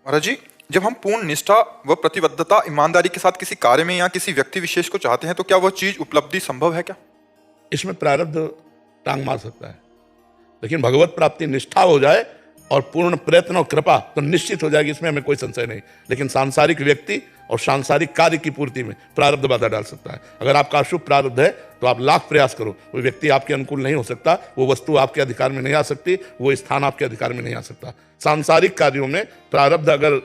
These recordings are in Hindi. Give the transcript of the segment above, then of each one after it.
महाराज जी, जब हम पूर्ण निष्ठा व प्रतिबद्धता ईमानदारी के साथ किसी कार्य में या किसी व्यक्ति विशेष को चाहते हैं तो क्या वह चीज उपलब्धि संभव है क्या? इसमें प्रारब्ध टांग मार सकता है, लेकिन भगवत प्राप्ति निष्ठा हो जाए और पूर्ण प्रयत्न और कृपा तो निश्चित हो जाएगी, इसमें हमें कोई संशय नहीं। लेकिन सांसारिक व्यक्ति और सांसारिक कार्य की पूर्ति में प्रारब्ध बाधा डाल सकता है। अगर आपका अशुभ प्रारब्ध है तो आप लाख प्रयास करो, वो व्यक्ति आपके अनुकूल नहीं हो सकता, वो वस्तु आपके अधिकार में नहीं आ सकती, वो स्थान आपके अधिकार में नहीं आ सकता। सांसारिक कार्यों में प्रारब्ध अगर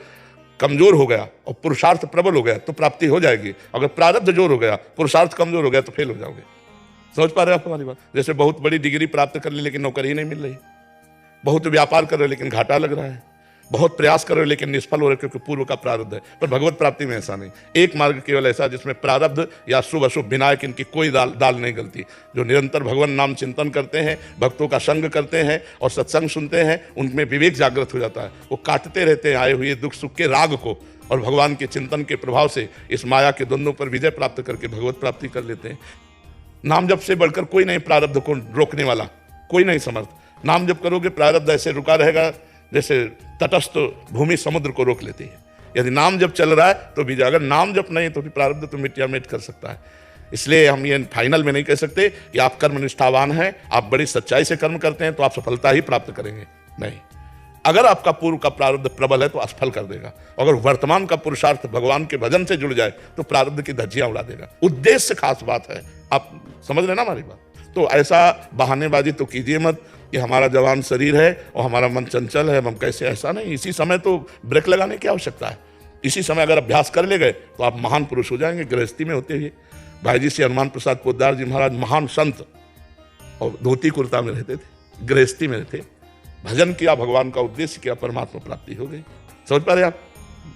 कमजोर हो गया और पुरुषार्थ प्रबल हो गया तो प्राप्ति हो जाएगी। अगर प्रारब्ध जोर हो गया, पुरुषार्थ कमजोर हो गया तो फेल हो जाओगे। समझ पा रहे हो आप हमारी बात? जैसे बहुत बड़ी डिग्री प्राप्त कर ली लेकिन नौकरी ही नहीं मिल रही, बहुत व्यापार कर रहे हो लेकिन घाटा लग रहा है, बहुत प्रयास कर रहे हो लेकिन निष्फल हो रहे क्योंकि पूर्व का प्रारब्ध है। पर भगवत प्राप्ति में ऐसा नहीं। एक मार्ग केवल ऐसा जिसमें प्रारब्ध या शुभ अशुभ विनायक इनकी कोई दाल नहीं गलती। जो निरंतर भगवान नाम चिंतन करते हैं, भक्तों का संग करते हैं और सत्संग सुनते हैं, उनमें विवेक जागृत हो जाता है। वो काटते रहते हैं आए हुए दुख सुख के राग को और भगवान के चिंतन के प्रभाव से इस माया के द्वंद्वों पर विजय प्राप्त करके भगवत प्राप्ति कर लेते हैं। नाम जप से बढ़कर कोई नहीं प्रारब्ध को रोकने वाला, कोई नहीं समर्थ। नाम जप करोगे प्रारब्ध ऐसे रुका रहेगा जैसे तटस्थ भूमि समुद्र को रोक लेती है। यदि नाम जप चल रहा है तो भी, अगर नाम जप नहीं तो फिर प्रारब्ध तो मिट या मिट कर सकता है। इसलिए हम ये फाइनल में नहीं कह सकते कि आप कर्म निष्ठावान हैं, आप बड़ी सच्चाई से कर्म करते हैं तो आप सफलता ही प्राप्त करेंगे। नहीं, अगर आपका पूर्व का प्रारब्ध प्रबल है तो असफल कर देगा। अगर वर्तमान का पुरुषार्थ भगवान के भजन से जुड़ जाए तो प्रारब्ध की धज्जियां उड़ा देगा। उद्देश्य खास बात है, आप समझ लेना हमारी बात। तो ऐसा बहानेबाजी तो कीजिए मत कि हमारा जवान शरीर है और हमारा मन चंचल है, हम कैसे, ऐसा नहीं। इसी समय तो ब्रेक लगाने की आवश्यकता है। इसी समय अगर अभ्यास कर ले गए तो आप महान पुरुष हो जाएंगे। गृहस्थी में होते हुए भाई जी से हनुमान प्रसाद पोद्दार जी महाराज महान संत और धोती कुर्ता में रहते थे, गृहस्थी में थे, भजन किया, भगवान का उद्देश्य किया, परमात्मा प्राप्ति हो गई। समझ पा रहे आप?